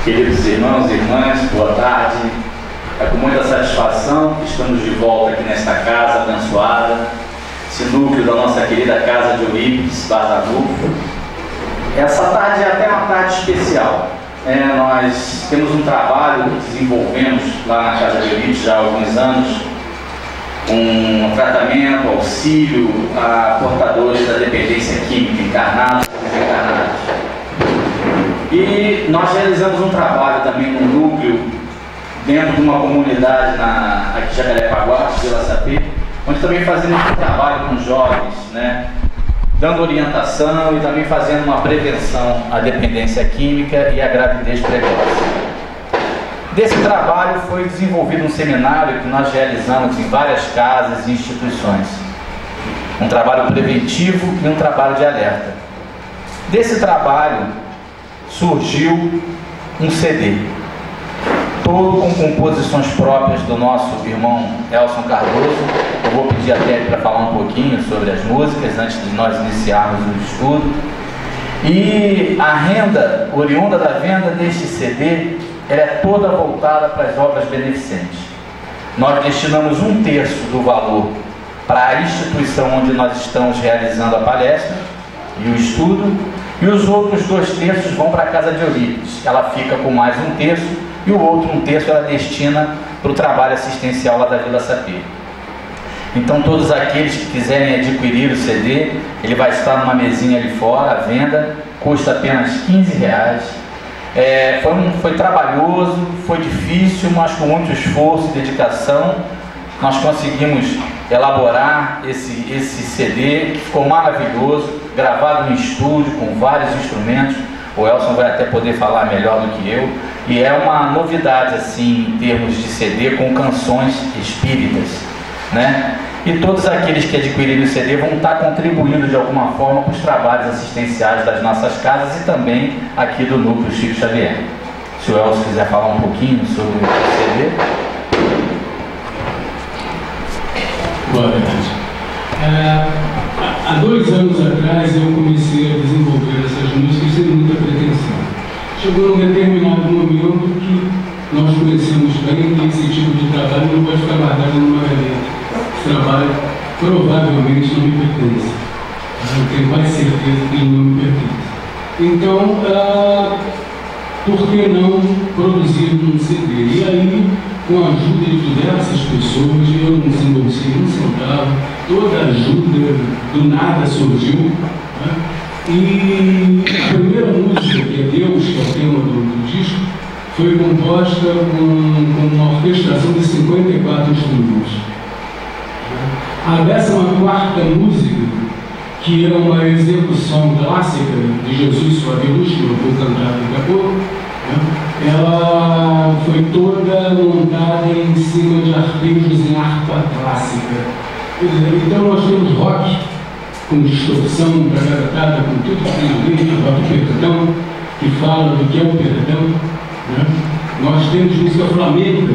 Queridos irmãos e irmãs, boa tarde. É com muita satisfação que estamos de volta aqui nesta casa abençoada, esse núcleo da nossa querida casa de Eurípides, Bardanufo. Essa tarde é até uma tarde especial. Nós temos um trabalho que desenvolvemos lá na casa de Eurípides já há alguns anos, um tratamento, auxílio a portadores da dependência química, encarnados e desencarnados. E nós realizamos um trabalho também num núcleo dentro de uma comunidade aqui em Jacarepaguá, Vila Sapê, onde também fazemos um trabalho com jovens, dando orientação e também fazendo uma prevenção à dependência química e à gravidez precoce. Desse trabalho foi desenvolvido um seminário que nós realizamos em várias casas e instituições. Um trabalho preventivo e um trabalho de alerta. Desse trabalho surgiu um CD, todo com composições próprias do nosso irmão Elson Cardoso. Eu vou pedir até ele para falar um pouquinho sobre as músicas antes de nós iniciarmos o estudo. E a renda oriunda da venda deste CD, ela é toda voltada para as obras beneficentes. Nós destinamos 1/3 do valor para a instituição onde nós estamos realizando a palestra e o estudo, e os outros 2/3 vão para a casa de Eurípides. Ela fica com mais 1/3 e o outro 1/3 ela destina para o trabalho assistencial lá da Vila Sapê. Então todos aqueles que quiserem adquirir o CD, ele vai estar numa mesinha ali fora, à venda, custa apenas R$15. Foi trabalhoso, foi difícil, mas com muito esforço e dedicação nós conseguimos elaborar esse CD, que ficou maravilhoso, gravado em estúdio com vários instrumentos. O Elson vai até poder falar melhor do que eu, e é uma novidade assim em termos de CD com canções espíritas, E todos aqueles que adquirirem o CD vão estar contribuindo de alguma forma para os trabalhos assistenciais das nossas casas e também aqui do Núcleo Chico Xavier. Se o Elson quiser falar um pouquinho sobre o CD. Boa tarde. Há 2 anos atrás eu comecei a desenvolver essas músicas sem muita pretensão. Chegou um determinado momento que nós conhecemos bem que esse tipo de trabalho não pode ficar guardado numa gaveta. Esse trabalho provavelmente não me pertence. Eu tenho quase certeza que ele não me pertence. Então, por que não produzir um CD? E aí, com a ajuda de diversas pessoas, eu não desembolsei um centavo, toda a ajuda do nada surgiu. E a primeira música, que é Deus, que é o tema do disco, foi composta com uma orquestração de 54 instrumentos. A 14ª música, que é uma execução clássica de Jesus Suave Luz, que eu vou cantar daqui a pouco, ela foi toda montada em cima de arpejos em harpa clássica. Então nós temos rock com distorção para garotada, com tudo que tem direito, rock perdão, que fala do que é o perdão. Nós temos música flamenca,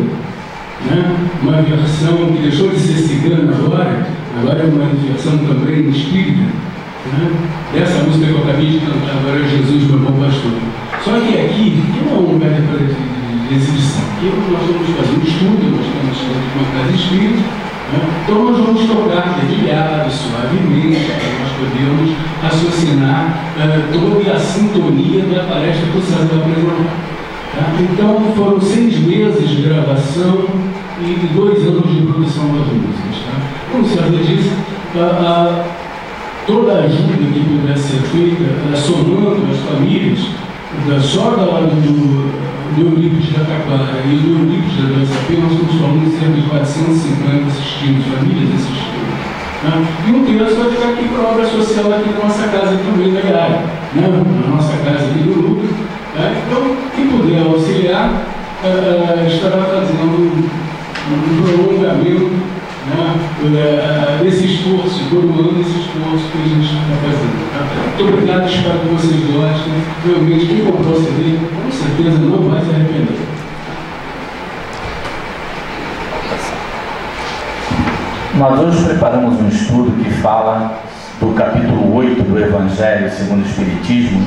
uma versão que deixou de ser cigana agora é uma versão também espírita, dessa música que eu acabei de cantar agora, Jesus, meu bom pastor. Só que aqui não é um lugar de exibição. Aqui nós vamos fazer um estudo, nós estamos dentro de uma casa espírita, então nós vamos tocar dedilhado, suavemente, para nós podermos raciocinar toda a sintonia da palestra que o César vai apresentar. Então foram 6 meses de gravação e 2 anos de produção das músicas. Como o César disse, toda a ajuda que pudesse ser feita, somando as famílias, só da lado do Eurípides da Taquara e do Eurípides da Vila Sapê, nós estamos falando de cerca de 450 assistidos, famílias assistidas. E 1/3 vai ficar aqui para a obra social aqui na nossa casa também da área, na nossa casa aqui do núcleo. Então, quem puder auxiliar, estará fazendo um prolongamento desse esforço, coroando esse esforço que a gente está fazendo. Muito obrigado, espero que vocês gostem. Realmente, quem comprou o CD, com certeza não vai se arrepender. Nós hoje preparamos um estudo que fala do capítulo 8 do Evangelho segundo o Espiritismo,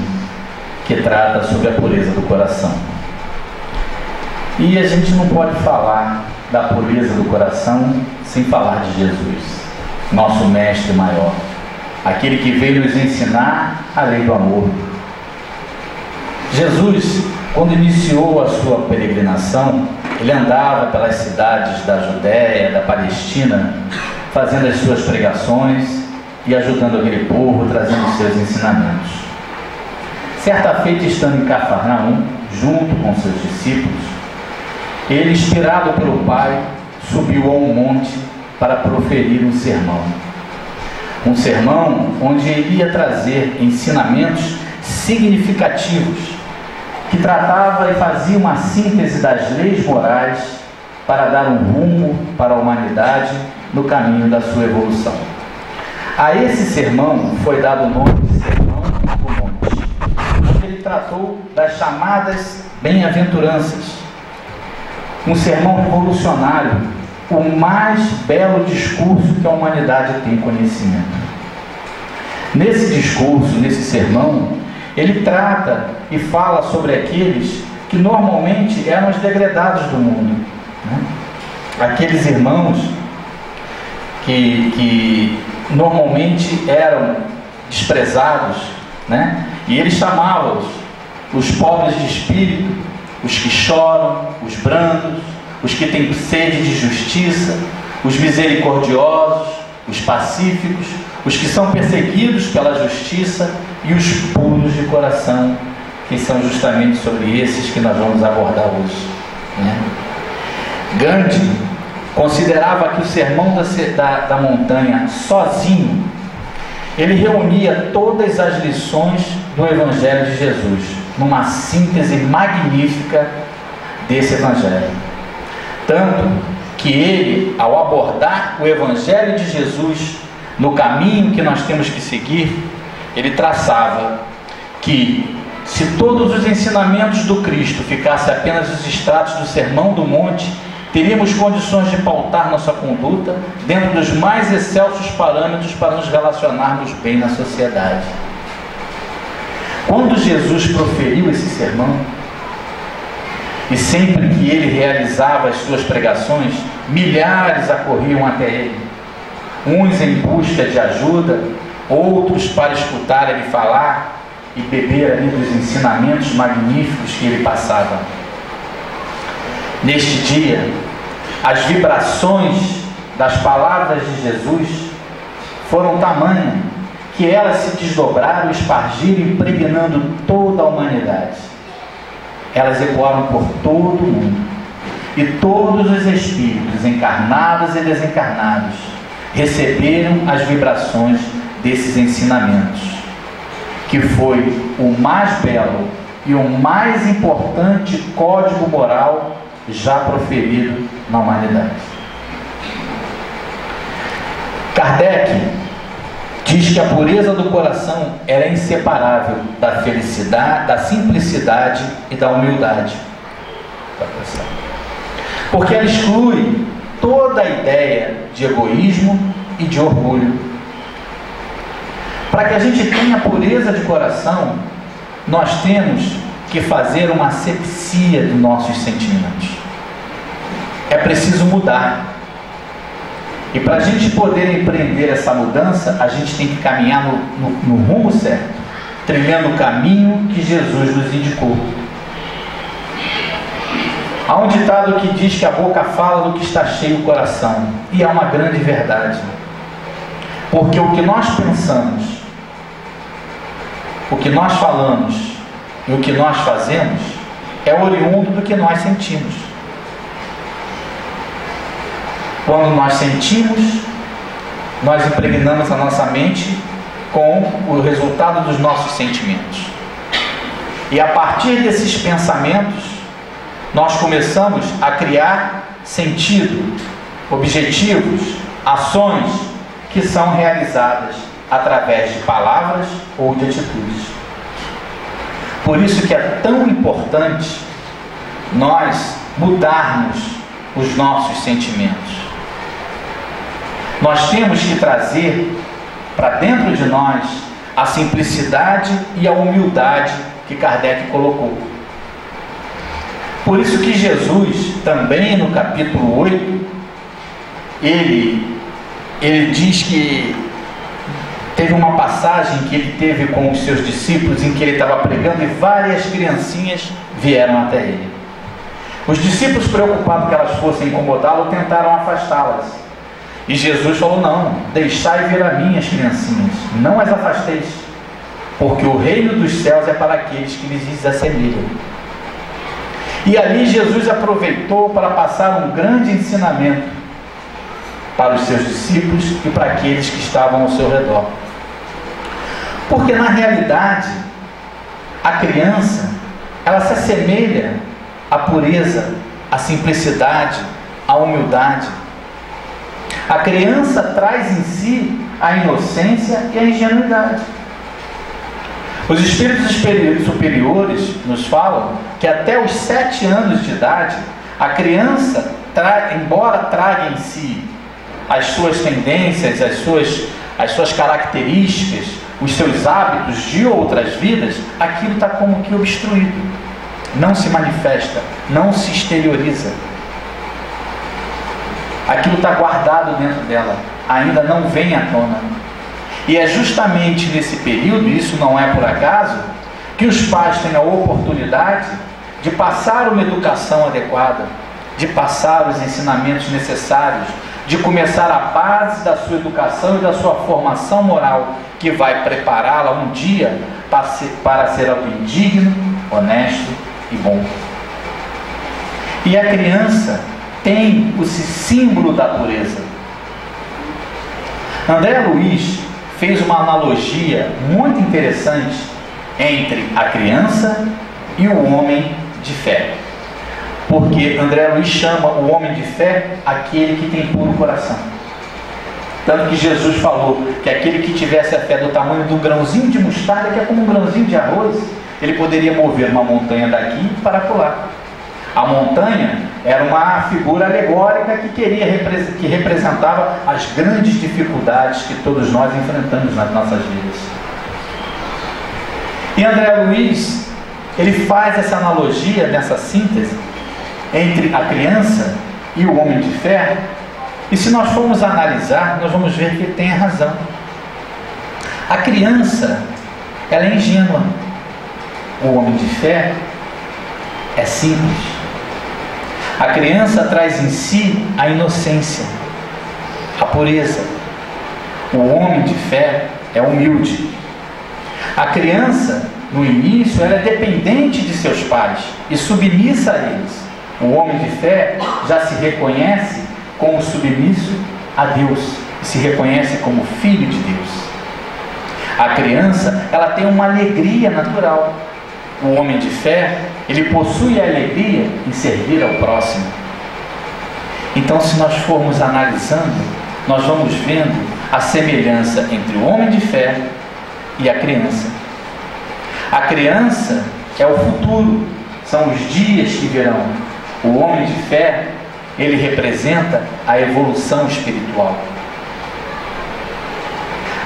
que trata sobre a pureza do coração. E a gente não pode falar da pureza do coração sem falar de Jesus, nosso mestre maior, aquele que veio nos ensinar a lei do amor. Jesus, quando iniciou a sua peregrinação, ele andava pelas cidades da Judéia, da Palestina, fazendo as suas pregações e ajudando aquele povo, trazendo os seus ensinamentos. Certa feita, estando em Cafarnaum, junto com seus discípulos, ele, inspirado pelo Pai, subiu a um monte para proferir um sermão. Um sermão onde ele ia trazer ensinamentos significativos, que tratava e fazia uma síntese das leis morais para dar um rumo para a humanidade no caminho da sua evolução. A esse sermão foi dado o nome de Sermão do Monte, onde ele tratou das chamadas bem-aventuranças. Um sermão revolucionário, o mais belo discurso que a humanidade tem conhecimento. Nesse discurso, nesse sermão, ele trata e fala sobre aqueles que normalmente eram os degredados do mundo, né? Aqueles irmãos que normalmente eram desprezados, né? E ele chamava-os os pobres de espírito, os que choram, os brandos, os que têm sede de justiça, os misericordiosos, os pacíficos, os que são perseguidos pela justiça e os puros de coração, que são justamente sobre esses que nós vamos abordar hoje, né? Gandhi considerava que o Sermão da Montanha, sozinho, ele reunia todas as lições do Evangelho de Jesus, numa síntese magnífica desse Evangelho. Tanto que ele, ao abordar o Evangelho de Jesus no caminho que nós temos que seguir, ele traçava que se todos os ensinamentos do Cristo ficassem apenas os extratos do Sermão do Monte, teríamos condições de pautar nossa conduta dentro dos mais excelsos parâmetros para nos relacionarmos bem na sociedade. Quando Jesus proferiu esse sermão, e sempre que ele realizava as suas pregações, milhares acorriam até ele, uns em busca de ajuda, outros para escutar ele falar e beber ali dos ensinamentos magníficos que ele passava. Neste dia, as vibrações das palavras de Jesus foram tamanhas que elas se desdobraram e espargiram, impregnando toda a humanidade. Elas ecoaram por todo o mundo, e todos os espíritos, encarnados e desencarnados, receberam as vibrações desses ensinamentos, que foi o mais belo e o mais importante código moral já proferido na humanidade. Kardec diz que a pureza do coração era inseparável da felicidade, da simplicidade e da humildade, porque ela exclui toda a ideia de egoísmo e de orgulho. Para que a gente tenha pureza de coração, nós temos que fazer uma asepsia dos nossos sentimentos. É preciso mudar. E para a gente poder empreender essa mudança, a gente tem que caminhar no rumo certo, trilhando o caminho que Jesus nos indicou. Há um ditado que diz que a boca fala do que está cheio o coração, e é uma grande verdade, porque o que nós pensamos, o que nós falamos e o que nós fazemos é oriundo do que nós sentimos. Quando nós sentimos, nós impregnamos a nossa mente com o resultado dos nossos sentimentos. E a partir desses pensamentos, nós começamos a criar sentido, objetivos, ações que são realizadas através de palavras ou de atitudes. Por isso que é tão importante nós mudarmos os nossos sentimentos. Nós temos que trazer para dentro de nós a simplicidade e a humildade que Kardec colocou. Por isso que Jesus, também no capítulo 8, ele diz que teve uma passagem que ele teve com os seus discípulos, em que ele estava pregando e várias criancinhas vieram até ele. Os discípulos, preocupados que elas fossem incomodá-lo, tentaram afastá-las. E Jesus falou: não, deixai vir a mim as criancinhas, não as afasteis, porque o reino dos céus é para aqueles que lhes assemelham. E ali Jesus aproveitou para passar um grande ensinamento para os seus discípulos e para aqueles que estavam ao seu redor. Porque na realidade, a criança, ela se assemelha à pureza, à simplicidade, à humildade. A criança traz em si a inocência e a ingenuidade. Os espíritos superiores nos falam que até os 7 anos de idade, a criança, embora traga em si as suas tendências, as suas características, os seus hábitos de outras vidas, aquilo está como que obstruído, não se manifesta, não se exterioriza. Aquilo está guardado dentro dela, ainda não vem à tona. E é justamente nesse período, isso não é por acaso, que os pais têm a oportunidade de passar uma educação adequada, de passar os ensinamentos necessários, de começar a base da sua educação e da sua formação moral, que vai prepará-la um dia para ser alguém digno, honesto e bom. E a criança tem o símbolo da pureza. André Luiz fez uma analogia muito interessante entre a criança e o homem de fé. Porque André Luiz chama o homem de fé aquele que tem puro coração. Tanto que Jesus falou que aquele que tivesse a fé do tamanho de um grãozinho de mostarda, que é como um grãozinho de arroz, ele poderia mover uma montanha daqui para acolá. A montanha era uma figura alegórica que representava as grandes dificuldades que todos nós enfrentamos nas nossas vidas. E André Luiz, ele faz essa analogia, nessa síntese entre a criança e o homem de fé, e se nós formos analisar, nós vamos ver que ele tem razão. A criança, ela é ingênua. O homem de fé é simples. A criança traz em si a inocência, a pureza. O homem de fé é humilde. A criança, no início, ela é dependente de seus pais e submissa a eles. O homem de fé já se reconhece como submisso a Deus, se reconhece como filho de Deus. A criança, ela tem uma alegria natural. O homem de fé, ele possui a alegria em servir ao próximo. Então, se nós formos analisando, nós vamos vendo a semelhança entre o homem de fé e a criança. A criança é o futuro, são os dias que virão. O homem de fé, ele representa a evolução espiritual.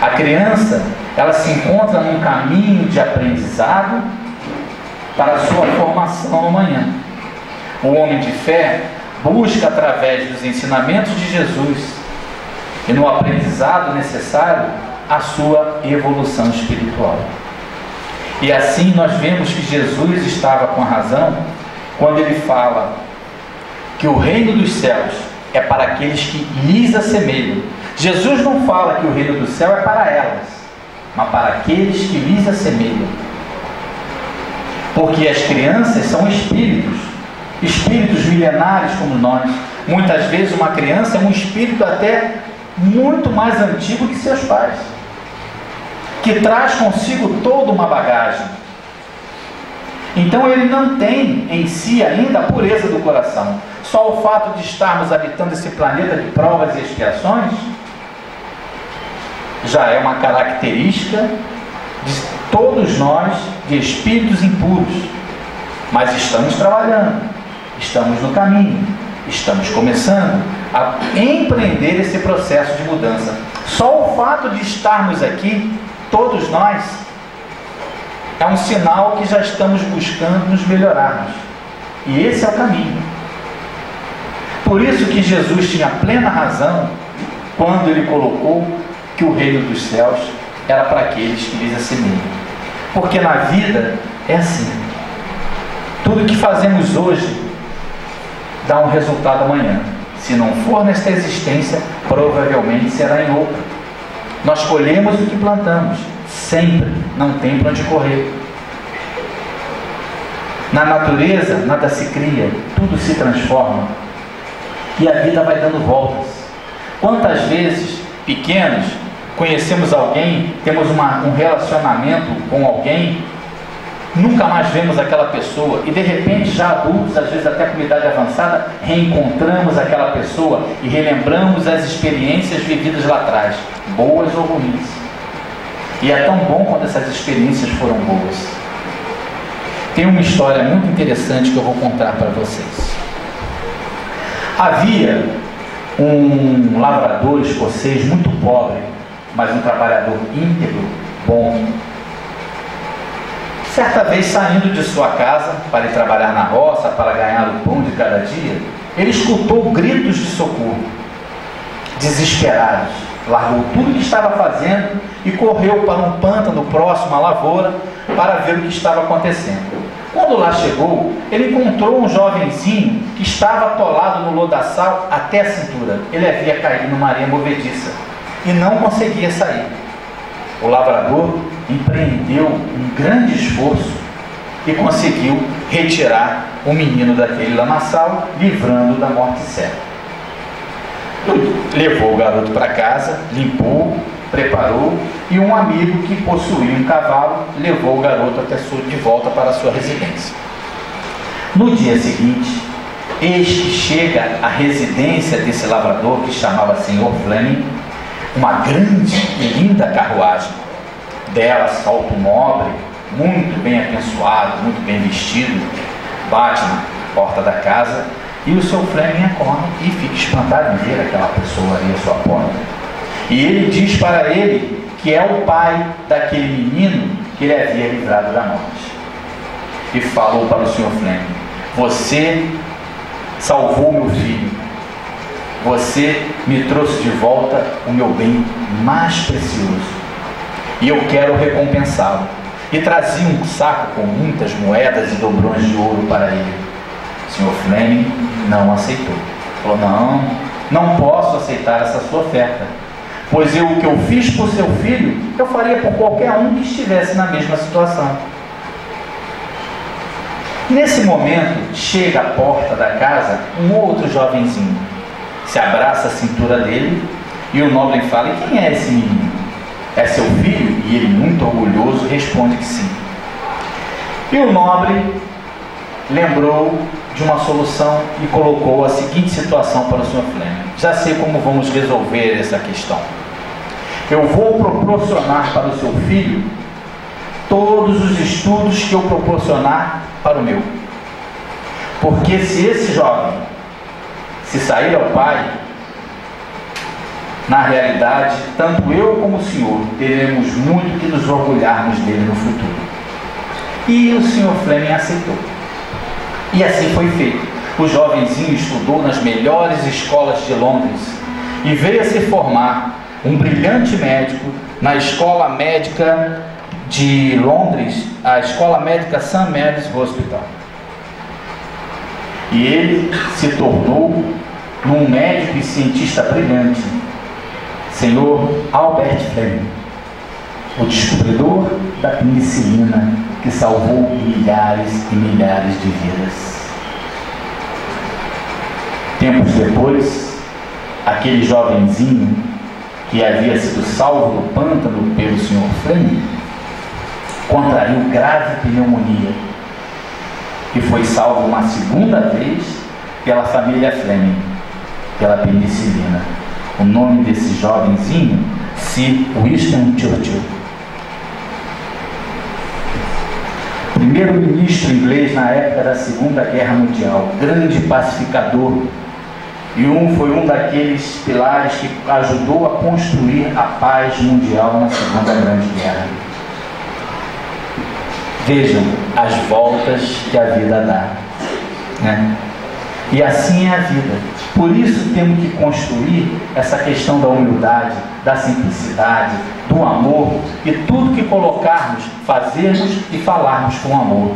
A criança, ela se encontra num caminho de aprendizado para a sua formação amanhã. O homem de fé busca, através dos ensinamentos de Jesus e no aprendizado necessário, a sua evolução espiritual. E assim nós vemos que Jesus estava com a razão quando ele fala que o reino dos céus é para aqueles que lhes assemelham. Jesus não fala que o reino do céu é para elas, mas para aqueles que lhes assemelham. Porque as crianças são espíritos milenares como nós. Muitas vezes uma criança é um espírito até muito mais antigo que seus pais, que traz consigo toda uma bagagem. Então ele não tem em si ainda a pureza do coração. Só o fato de estarmos habitando esse planeta de provas e expiações já é uma característica de todos nós, de espíritos impuros. Mas estamos trabalhando, estamos no caminho, estamos começando a empreender esse processo de mudança. Só o fato de estarmos aqui, todos nós, é um sinal que já estamos buscando nos melhorarmos. E esse é o caminho. Por isso que Jesus tinha plena razão quando ele colocou que o reino dos céus era para aqueles que lhes assemelham. Porque na vida é assim. Tudo que fazemos hoje dá um resultado amanhã. Se não for nesta existência, provavelmente será em outra. Nós colhemos o que plantamos. Sempre. Não tem para onde correr. Na natureza, nada se cria. Tudo se transforma. E a vida vai dando voltas. Quantas vezes, pequenos, conhecemos alguém, temos um relacionamento com alguém, nunca mais vemos aquela pessoa e de repente, já adultos, às vezes até com idade avançada, reencontramos aquela pessoa e relembramos as experiências vividas lá atrás, boas ou ruins. E é tão bom quando essas experiências foram boas. Tem uma história muito interessante que eu vou contar para vocês. Havia um lavrador escocês muito pobre, mas um trabalhador íntegro, bom. Certa vez, saindo de sua casa para ir trabalhar na roça, para ganhar o pão de cada dia, ele escutou gritos de socorro. Desesperados, largou tudo o que estava fazendo e correu para um pântano próximo à lavoura para ver o que estava acontecendo. Quando lá chegou, ele encontrou um jovenzinho que estava atolado no lodaçal até a cintura. Ele havia caído numa areia movediça e não conseguia sair. O lavrador empreendeu um grande esforço e conseguiu retirar o menino daquele lamaçal, livrando da morte certa. Levou o garoto para casa, limpou, preparou, e um amigo que possuía um cavalo levou o garoto de volta para a sua residência. No dia seguinte, eis que chega à residência desse lavrador, que chamava Sr. Fleming, uma grande e linda carruagem. Dela salta um nobre, muito bem abençoado, muito bem vestido, bate na porta da casa, e o Sr. Fleming acorda e fica espantado em ver aquela pessoa ali à sua porta. E ele diz para ele que é o pai daquele menino que ele havia livrado da morte. E falou para o Sr. Fleming: você salvou meu filho, você me trouxe de volta o meu bem mais precioso, e eu quero recompensá-lo. E trazia um saco com muitas moedas e dobrões de ouro para ele. O Sr. Fleming não aceitou. Falou: não posso aceitar essa sua oferta, pois o que eu fiz por seu filho, eu faria por qualquer um que estivesse na mesma situação. Nesse momento, chega à porta da casa um outro jovenzinho, se abraça a cintura dele, e o nobre fala: e quem é esse menino? É seu filho? E ele, muito orgulhoso, responde que sim. E o nobre lembrou de uma solução e colocou a seguinte situação para o Sr. Fleming: já sei como vamos resolver essa questão. Eu vou proporcionar para o seu filho todos os estudos que eu proporcionar para o meu. Porque se esse jovem se sair ao pai, na realidade, tanto eu como o senhor teremos muito que nos orgulharmos dele no futuro. E o Sr. Fleming aceitou. E assim foi feito. O jovenzinho estudou nas melhores escolas de Londres e veio a se formar um brilhante médico na escola médica de Londres, a escola médica St. Mary's Hospital. E ele se tornou um médico e cientista brilhante, Sr. Albert Fleming, o descobridor da penicilina, que salvou milhares e milhares de vidas. Tempos depois, aquele jovenzinho que havia sido salvo do pântano pelo Sr. Fleming contraiu grave pneumonia e foi salvo uma segunda vez pela família Fleming, pela penicilina. O nome desse jovenzinho, Sir Winston Churchill, primeiro-ministro inglês na época da Segunda Guerra Mundial, grande pacificador, e foi um daqueles pilares que ajudou a construir a paz mundial na Segunda Grande Guerra. Vejam as voltas que a vida dá. né? E assim é a vida. Por isso temos que construir essa questão da humildade, da simplicidade, do amor, e tudo que colocarmos, fazermos e falarmos com amor.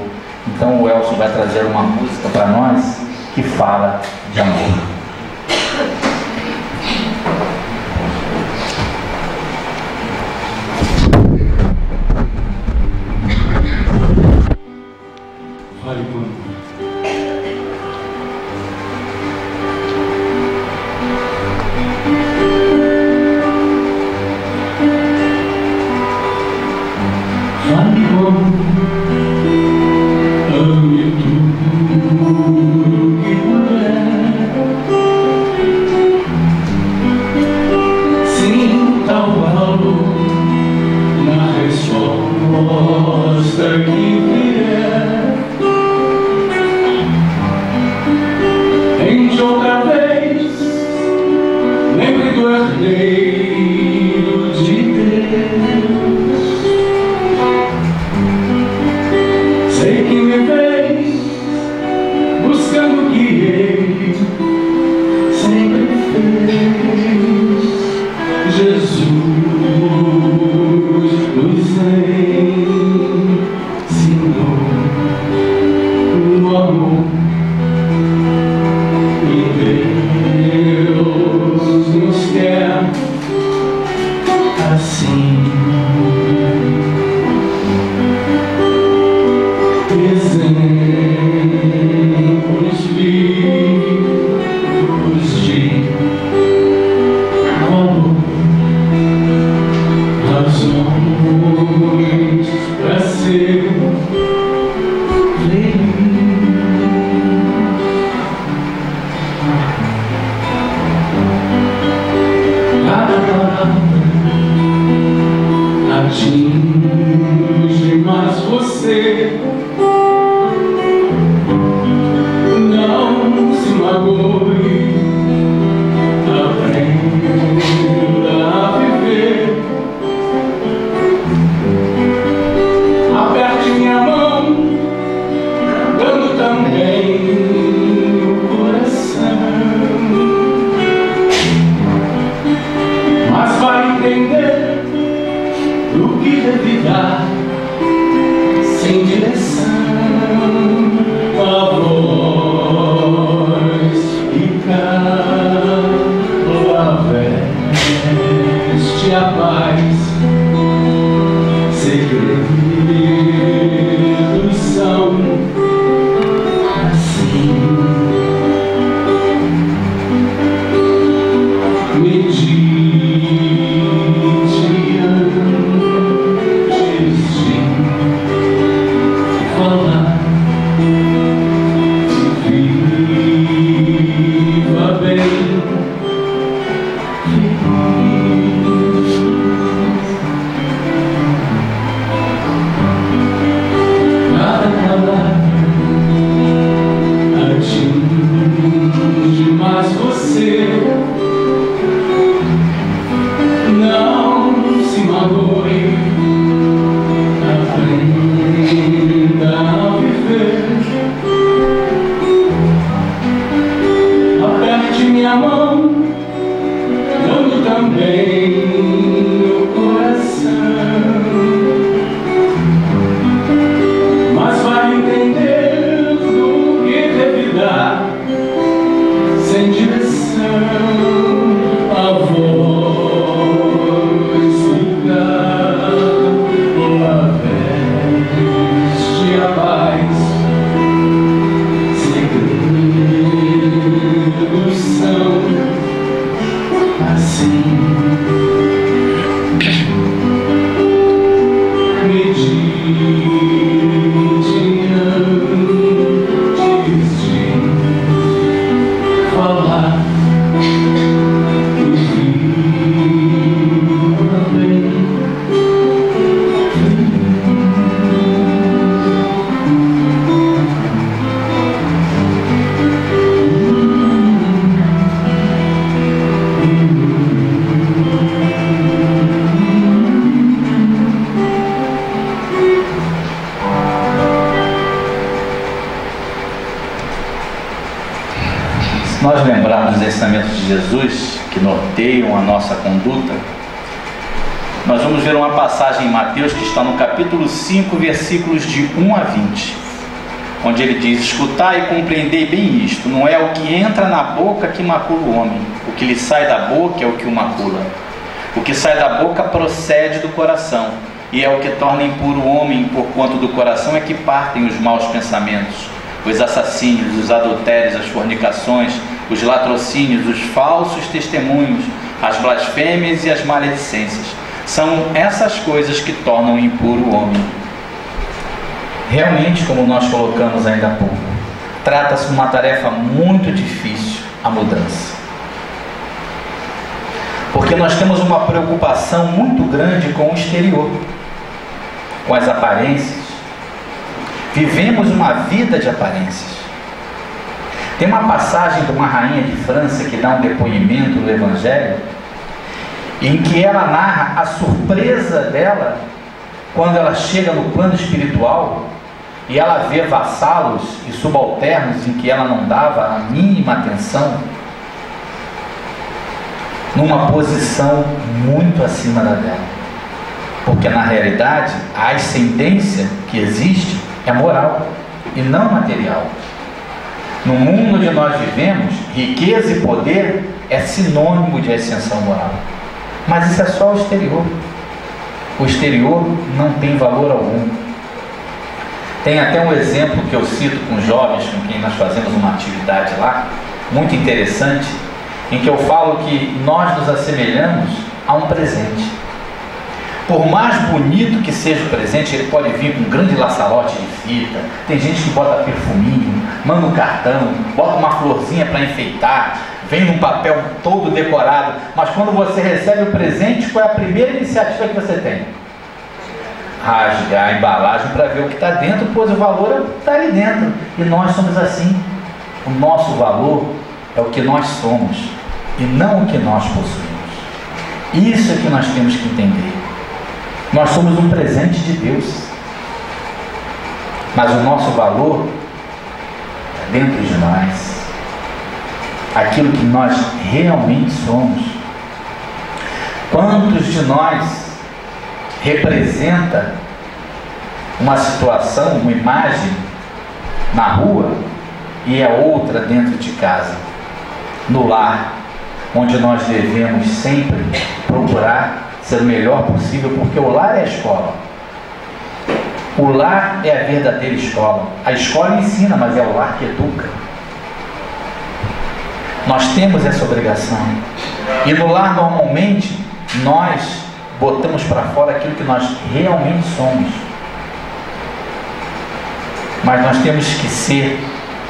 Então o Elcio vai trazer uma música para nós que fala de amor. Fale comigo. Fale comigo. Ame tudo que puder. Sinta o valor na resposta que vier. Tente outra vez, lembre do herdeiro de Deus. Sei que me fez buscando o que ele sempre fez. Jesus nos ensinou o amor. Deus nos quer assim, exemplos vivos de amor, razões para ser feliz. Atinge mais você, não se magoe, aprenda a viver. Aperte minha mão, dando também o coração, mas vai entender o que deve dar sem direção. A voz que cala veste a paz. Segredos são assim. Não se magoe, aprenda a viver. Se nós lembrarmos dos ensinamentos de Jesus que norteiam a nossa conduta, nós vamos ver uma passagem em Mateus que está no capítulo 5, versículos de 1 a 20, onde ele diz: escutai e compreendei bem isto, não é o que entra na boca que macula o homem, o que lhe sai da boca é o que o macula. O que sai da boca procede do coração, e é o que torna impuro o homem, porquanto do coração é que partem os maus pensamentos, os assassínios, os adultérios, as fornicações, os latrocínios, os falsos testemunhos, as blasfêmias e as maledicências. São essas coisas que tornam impuro o homem. Realmente, como nós colocamos ainda há pouco, trata-se de uma tarefa muito difícil, a mudança. Porque nós temos uma preocupação muito grande com o exterior, com as aparências. Vivemos uma vida de aparências. Tem uma passagem de uma rainha de França que dá um depoimento no Evangelho, em que ela narra a surpresa dela quando ela chega no plano espiritual e ela vê vassalos e subalternos em que ela não dava a mínima atenção, numa posição muito acima da dela. Porque na realidade a ascendência que existe é moral e não material. No mundo onde nós vivemos, riqueza e poder é sinônimo de ascensão moral. Mas isso é só o exterior. O exterior não tem valor algum. Tem até um exemplo que eu cito com jovens com quem nós fazemos uma atividade lá, muito interessante, em que eu falo que nós nos assemelhamos a um presente. Por mais bonito que seja o presente, ele pode vir com um grande laçalote de fita, tem gente que bota perfuminho, manda um cartão, bota uma florzinha para enfeitar, vem num papel todo decorado, mas quando você recebe o presente, qual é a primeira iniciativa que você tem? Rasgar a embalagem para ver o que está dentro, pois o valor está ali dentro. E nós somos assim. O nosso valor é o que nós somos e não o que nós possuímos. Isso é que nós temos que entender. Nós somos um presente de Deus, mas o nosso valor é dentro de nós, aquilo que nós realmente somos. Quantos de nós representa uma situação, uma imagem na rua e é outra dentro de casa, no lar, onde nós devemos sempre procurar ser o melhor possível, porque o lar é a escola. O lar é a verdadeira escola. A escola ensina, mas é o lar que educa. Nós temos essa obrigação. E no lar, normalmente, nós botamos para fora aquilo que nós realmente somos. Mas nós temos que ser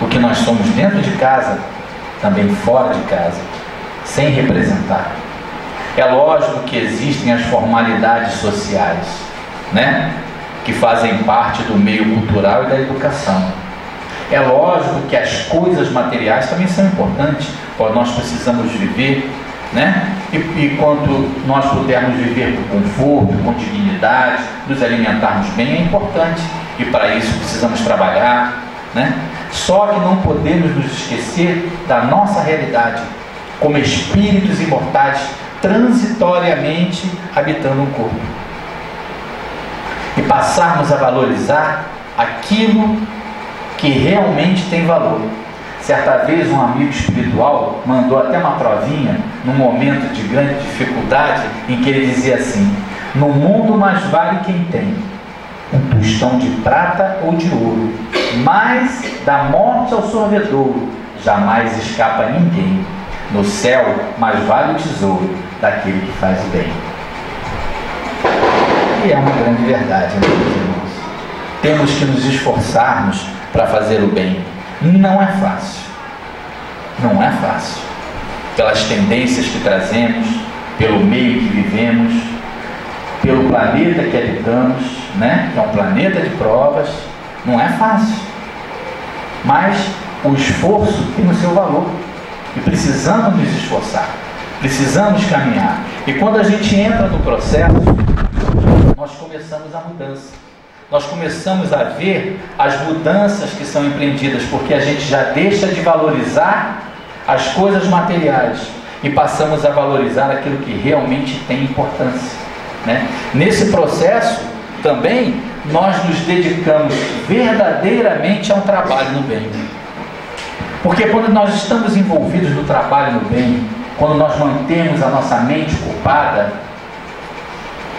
o que nós somos dentro de casa, também fora de casa, sem representar. É lógico que existem as formalidades sociais, né? Que fazem parte do meio cultural e da educação. É lógico que as coisas materiais também são importantes, pois nós precisamos viver, né? E quanto nós pudermos viver com conforto, com dignidade, nos alimentarmos bem, é importante. E para isso precisamos trabalhar, né? Só que não podemos nos esquecer da nossa realidade, como espíritos imortais, transitoriamente habitando um corpo. E passarmos a valorizar aquilo que realmente tem valor. Certa vez um amigo espiritual mandou até uma provinha, num momento de grande dificuldade, em que ele dizia assim: no mundo mais vale quem tem um tostão de prata ou de ouro, mas da morte ao sorvedouro jamais escapa ninguém. No céu mais vale o tesouro daquele que faz o bem. E é uma grande verdade, meus irmãos. Temos que nos esforçarmos para fazer o bem. Não é fácil. Não é fácil. Pelas tendências que trazemos, pelo meio que vivemos, pelo planeta que habitamos, né? Que é um planeta de provas. Não é fácil. Mas o esforço tem o seu valor. E precisamos nos esforçar. Precisamos caminhar. E quando a gente entra no processo, nós começamos a mudança. Nós começamos a ver as mudanças que são empreendidas, porque a gente já deixa de valorizar as coisas materiais e passamos a valorizar aquilo que realmente tem importância, né? Nesse processo também nós nos dedicamos verdadeiramente a um trabalho no bem. Porque quando nós estamos envolvidos no trabalho no bem, quando nós mantemos a nossa mente ocupada,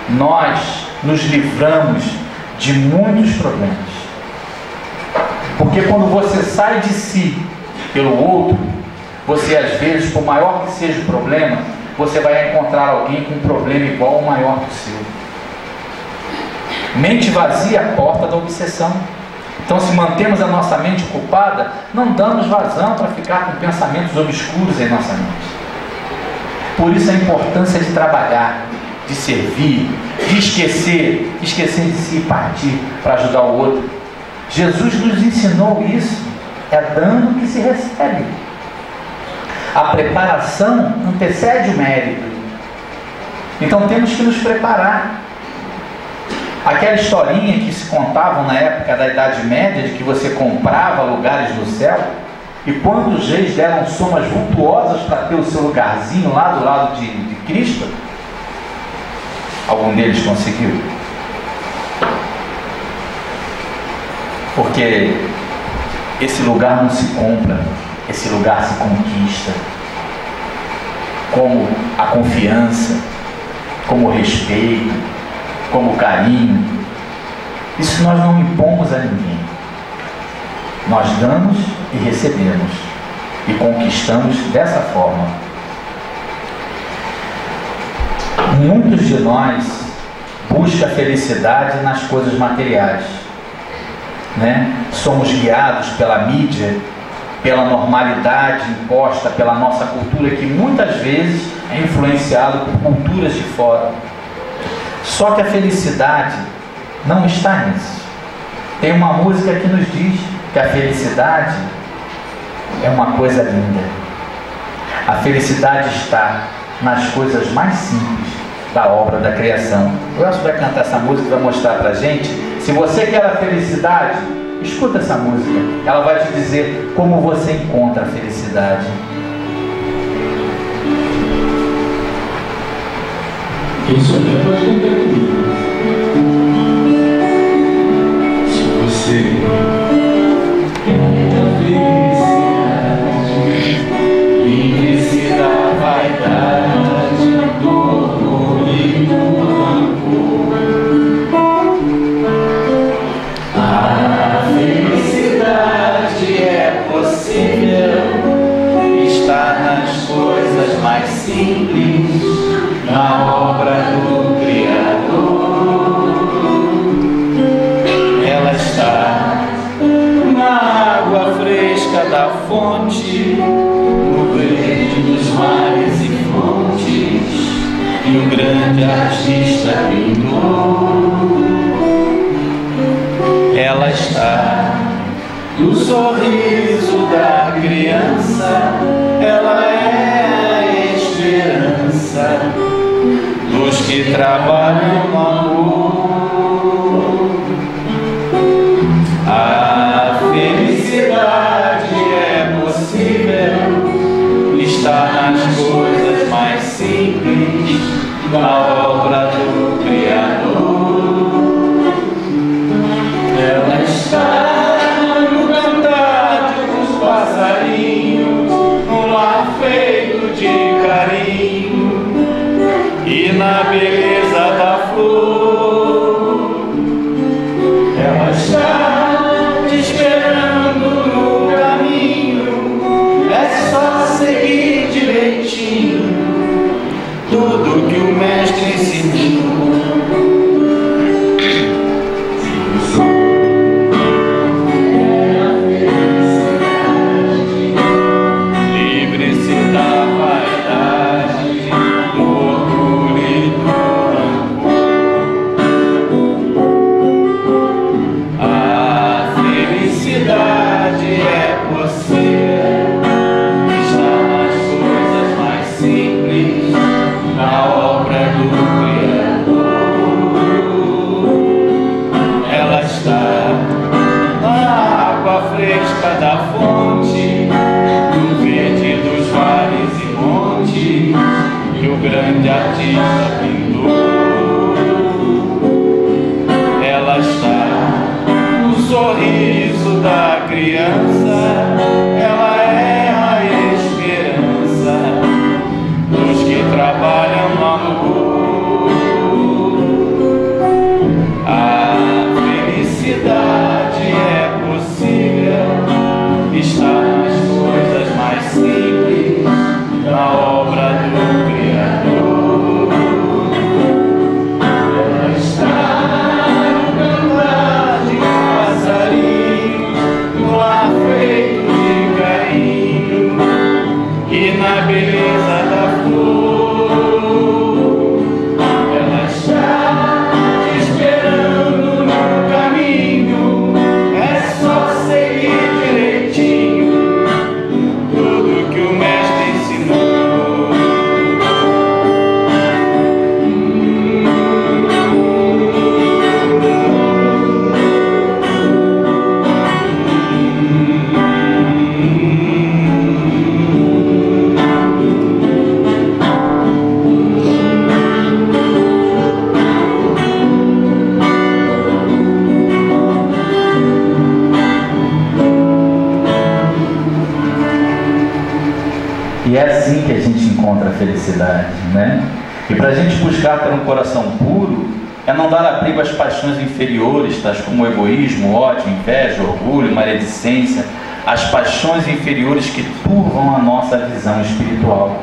nós nos livramos de muitos problemas. Porque quando você sai de si pelo outro, você às vezes, por maior que seja o problema, você vai encontrar alguém com um problema igual ou maior que o seu. Mente vazia é a porta da obsessão. Então, se mantemos a nossa mente ocupada, não damos vazão para ficar com pensamentos obscuros em nossa mente. Por isso a importância de trabalhar, de servir, de esquecer de si e partir para ajudar o outro. Jesus nos ensinou isso. É dando que se recebe. A preparação antecede o mérito. Então temos que nos preparar. Aquela historinha que se contavam na época da Idade Média, de que você comprava lugares no céu, e quantos reis deram somas vultuosas para ter o seu lugarzinho lá do lado de Cristo? Algum deles conseguiu? Porque esse lugar não se compra, esse lugar se conquista, como a confiança, como o respeito, como o carinho. Isso nós não impomos a ninguém. Nós damos e recebemos e conquistamos dessa forma. Muitos de nós buscam a felicidade nas coisas materiais, né? Somos guiados pela mídia, pela normalidade imposta pela nossa cultura, que muitas vezes é influenciado por culturas de fora. Só que a felicidade não está nisso. Tem uma música que nos diz que a felicidade é uma coisa linda. A felicidade está nas coisas mais simples da obra da criação. O Elcio vai cantar essa música e vai mostrar pra gente. Se você quer a felicidade, escuta essa música. Ela vai te dizer como você encontra a felicidade. Quem souber pode cantar comigo. Se você quer a felicidade, livre-se da vaidade, do orgulho e do rancor. A felicidade é possível, está nas coisas mais simples, na obra do Criador. Ela está na água fresca da fonte, no verde dos mares e fontes, e o grande artista pintou. Ela está no sorriso da criança, ela é a esperança dos que trabalham no amor. A felicidade é possível, está nas coisas mais simples, na obra do Criador. Ela está no cantar dos passarinhos, no lar feito de carinho e na beleza da flor. Ela está te esperando no caminho, é só seguir direitinho tudo que o mestre ensinou. Da fonte, no verde dos que o grande artista pintou. Ela está no sorriso da criança, ela é a esperança dos que trabalham no amor. A felicidade é possível, está nas coisas mais simples, na obra do Criador. Ela está no cantar de passarinho, no ar feito de carinho e na beleza da flor. Ela está te esperando no caminho, é só seguir direitinho tudo que o mestre ensinou. E é assim que a gente encontra a felicidade, né? E para a gente buscar ter um coração puro, é não dar abrigo às paixões inferiores, tais como o egoísmo, ódio, inveja, orgulho, maledicência, as paixões inferiores que turvam a nossa visão espiritual.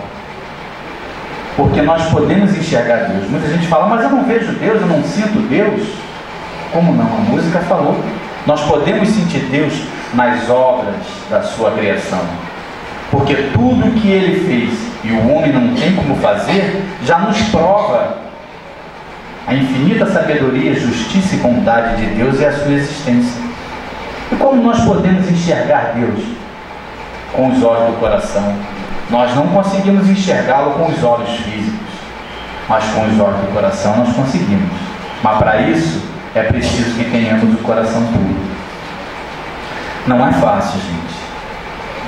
Porque nós podemos enxergar Deus. Muita gente fala, mas eu não vejo Deus, eu não sinto Deus. Como não? A música falou. Nós podemos sentir Deus nas obras da sua criação. Porque tudo que Ele fez e o homem não tem como fazer, já nos prova a infinita sabedoria, justiça e bondade de Deus e a sua existência. E como nós podemos enxergar Deus? Com os olhos do coração. Nós não conseguimos enxergá-lo com os olhos físicos, mas com os olhos do coração nós conseguimos. Mas para isso é preciso que tenhamos o coração puro. Não é fácil, gente.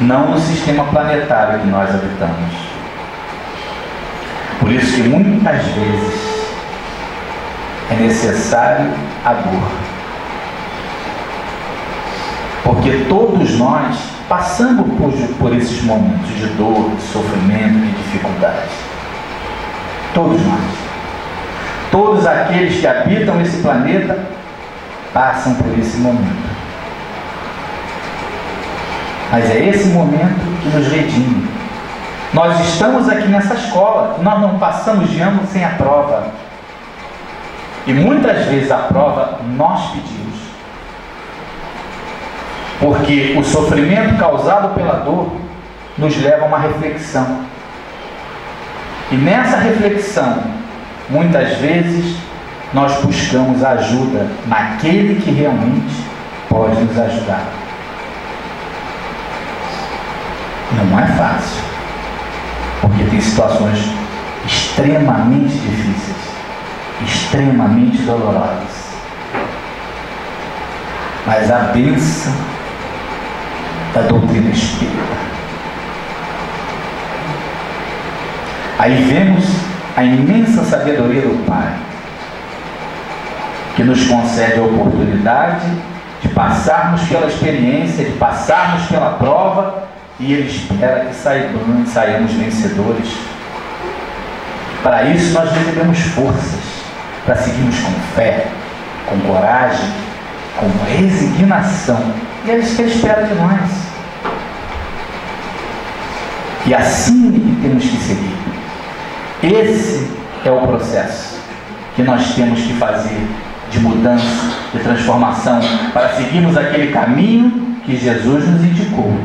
Não no sistema planetário que nós habitamos. Por isso que muitas vezes é necessário a dor. Porque todos nós passamos por esses momentos de dor, de sofrimento, de dificuldade. Todos nós. Todos aqueles que habitam esse planeta passam por esse momento. Mas é esse momento que nos redime. Nós estamos aqui nessa escola, nós não passamos de ano sem a prova. E muitas vezes a prova nós pedimos. Porque o sofrimento causado pela dor nos leva a uma reflexão. E nessa reflexão, muitas vezes, nós buscamos ajuda naquele que realmente pode nos ajudar. Não é fácil, porque tem situações extremamente difíceis, extremamente dolorosas. Mas a bênção da doutrina espírita. Aí vemos a imensa sabedoria do Pai, que nos concede a oportunidade de passarmos pela experiência, de passarmos pela prova, e Ele espera que saiamos vencedores. Para isso nós recebemos forças, para seguirmos com fé, com coragem, com resignação. E é isso que Ele espera de nós. E assim que temos que seguir. Esse é o processo que nós temos que fazer de mudança, de transformação, para seguirmos aquele caminho que Jesus nos indicou.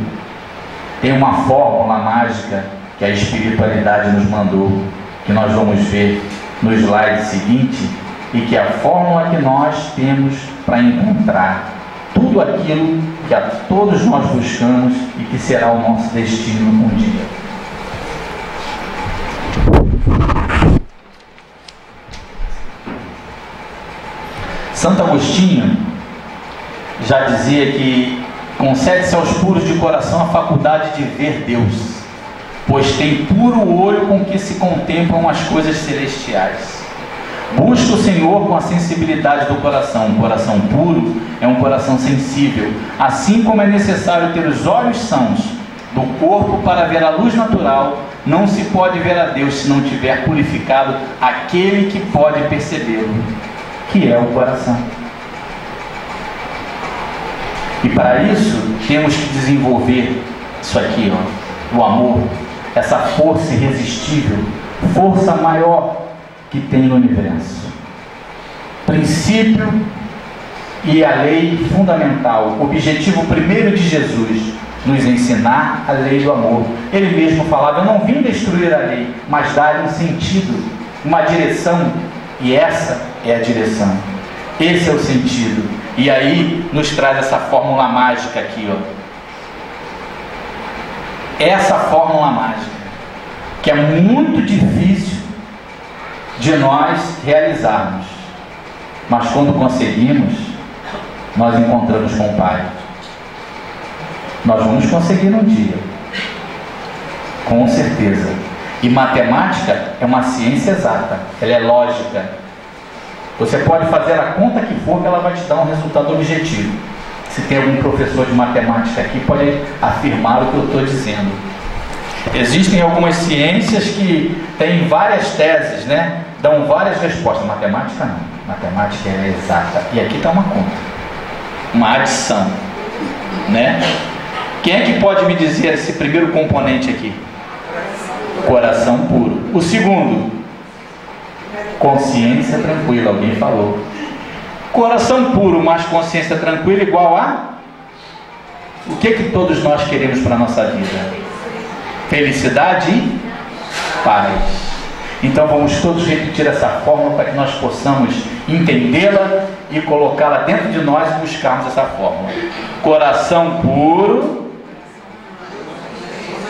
Tem uma fórmula mágica que a espiritualidade nos mandou, que nós vamos ver no slide seguinte, e que é a fórmula que nós temos para encontrar tudo aquilo que a todos nós buscamos e que será o nosso destino um dia. Santo Agostinho já dizia que concede-se aos puros de coração a faculdade de ver Deus. pois tem puro olho com que se contemplam as coisas celestiais. Busca o Senhor com a sensibilidade do coração. Um coração puro é um coração sensível, assim como é necessário ter os olhos sãos do corpo para ver a luz natural. Não se pode ver a Deus se não tiver purificado aquele que pode percebê-lo, que é o coração. E para isso temos que desenvolver isso aqui, ó, o amor, essa força irresistível, força maior que tem no universo. Princípio e a lei fundamental, objetivo primeiro de Jesus, nos ensinar a lei do amor. Ele mesmo falava: eu não vim destruir a lei, mas dar um sentido, uma direção, e essa é a direção, esse é o sentido. E aí nos traz essa fórmula mágica aqui, ó. Essa fórmula mágica, que é muito difícil de nós realizarmos, mas quando conseguimos, nós encontramos com o Pai. Nós vamos conseguir um dia, com certeza. E matemática é uma ciência exata, ela é lógica. Você pode fazer a conta que for, que ela vai te dar um resultado objetivo. Se tem algum professor de matemática aqui, pode afirmar o que eu estou dizendo. Existem algumas ciências que têm várias teses, né? Dão várias respostas. Matemática não. Matemática é exata. E aqui está uma conta, uma adição, né? Quem é que pode me dizer esse primeiro componente aqui? Coração puro. O segundo, consciência tranquila. Alguém falou. Coração puro mais consciência tranquila igual a? O que todos nós queremos para a nossa vida? Felicidade e paz. Então vamos todos repetir essa fórmula para que nós possamos entendê-la e colocá-la dentro de nós e buscarmos essa fórmula. Coração puro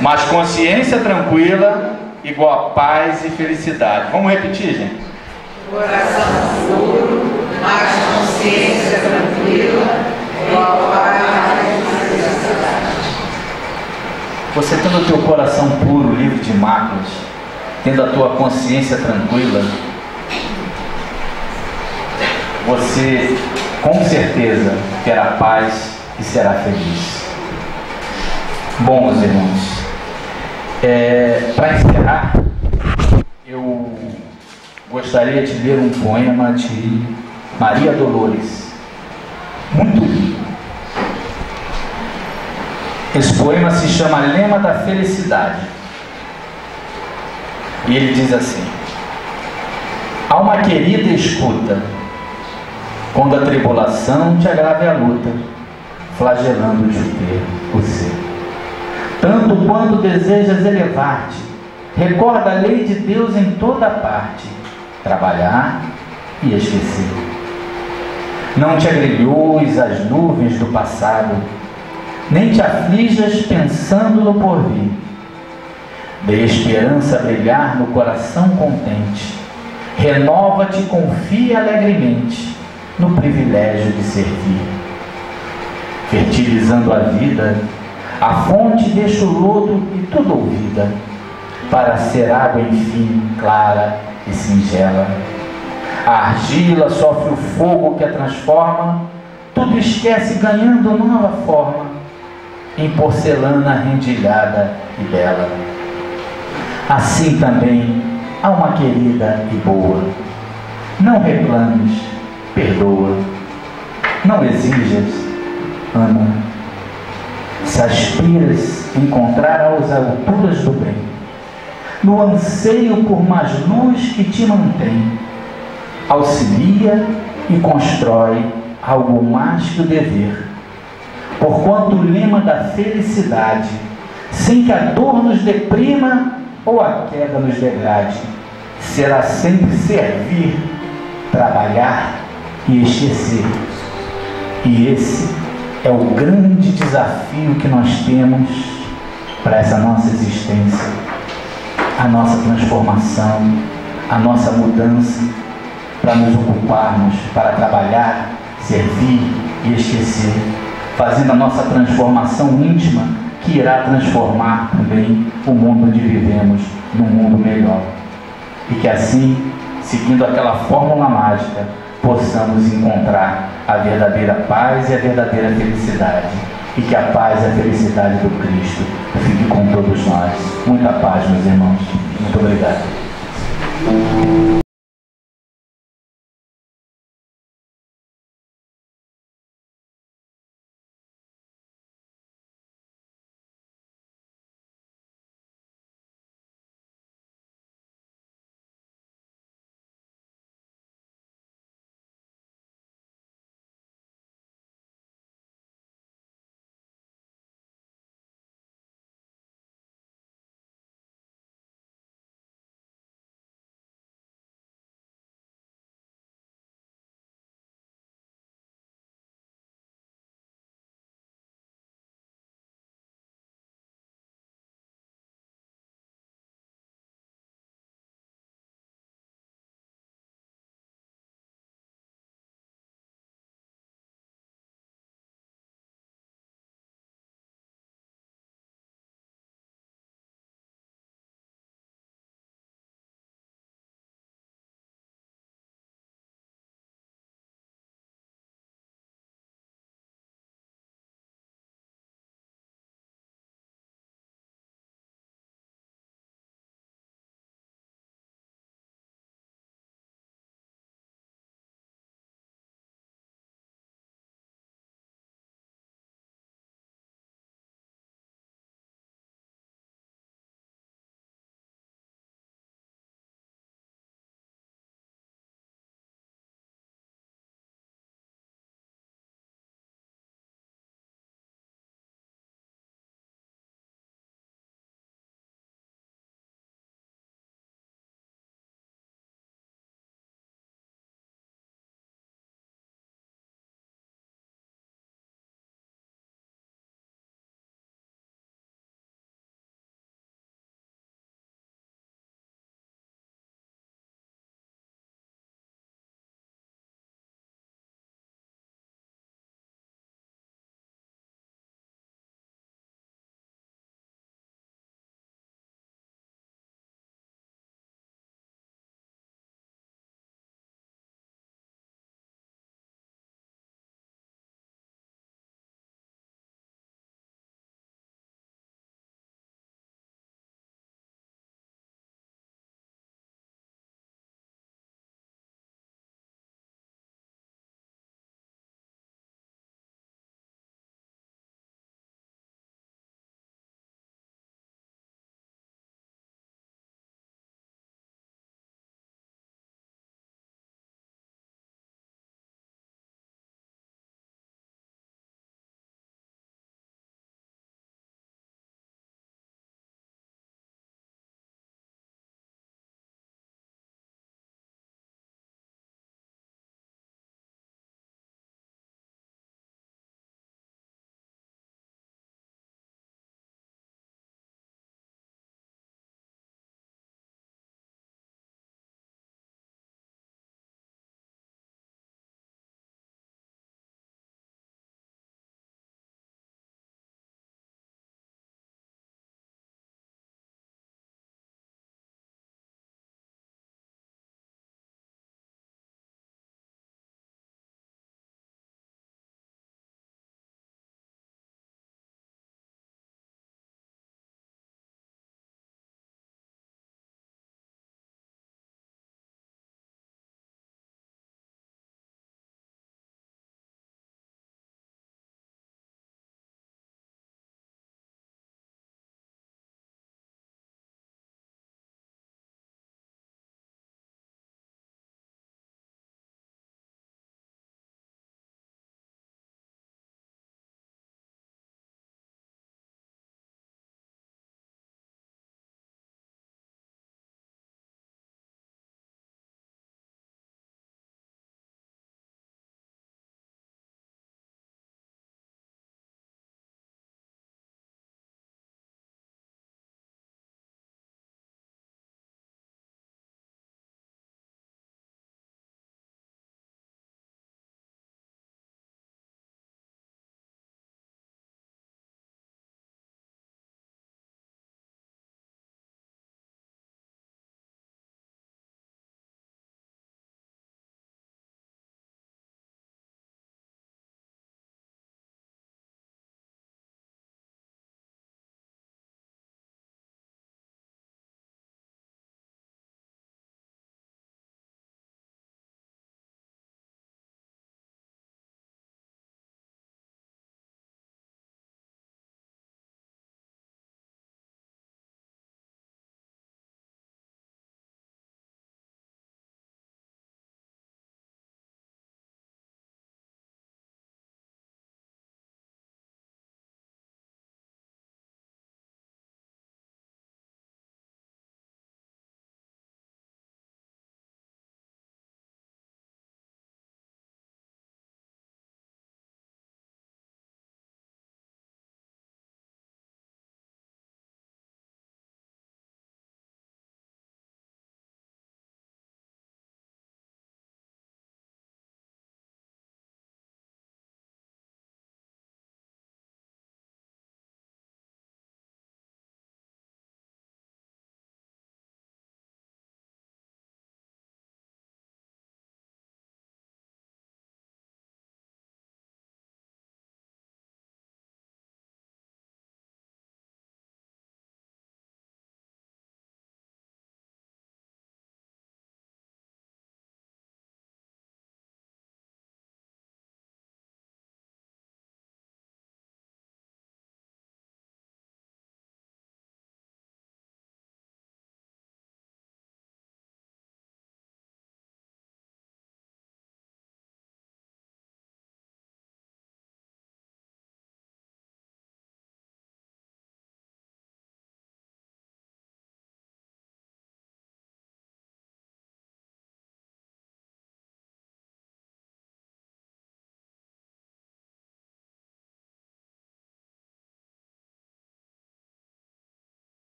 mais consciência tranquila igual a paz e felicidade. Vamos repetir, gente? Coração puro mais consciência tranquila igual a paz e felicidade. Você tendo o teu coração puro, livre de máculas, tendo a tua consciência tranquila, você com certeza terá paz e será feliz. Bom, meus irmãos, para encerrar, eu gostaria de ler um poema de Maria Dolores, muito lindo. Esse poema se chama Lema da Felicidade. E ele diz assim: alma querida, escuta, quando a tribulação te agrave a luta, flagelando-te o ser. Tanto quanto desejas elevar-te, recorda a lei de Deus em toda parte, trabalhar e esquecer. Não te agrilhoes as nuvens do passado, nem te aflijas pensando no porvir. Dê esperança brilhar no coração contente, renova-te e confia alegremente no privilégio de servir. Fertilizando a vida, a fonte deixa o lodo e tudo ouvida, para ser água enfim clara e singela. A argila sofre o fogo que a transforma, tudo esquece ganhando nova forma, em porcelana rendilhada e bela. Assim também, alma querida e boa, não reclames, perdoa, não exijas, ama. Se aspiras encontrar as alturas do bem, no anseio por mais luz que te mantém, auxilia e constrói algo mais que o dever, porquanto o lema da felicidade, sem que a dor nos deprima ou a queda nos degrade, será sempre servir, trabalhar e esquecer. E esse é o grande desafio que nós temos para essa nossa existência, a nossa transformação, a nossa mudança, para nos ocuparmos, para trabalhar, servir e esquecer, fazendo a nossa transformação íntima, que irá transformar também o mundo onde vivemos num mundo melhor. E que assim, seguindo aquela fórmula mágica, possamos encontrar a verdadeira paz e a verdadeira felicidade. E que a paz e a felicidade do Cristo fique com todos nós. Muita paz, meus irmãos. Muito obrigado.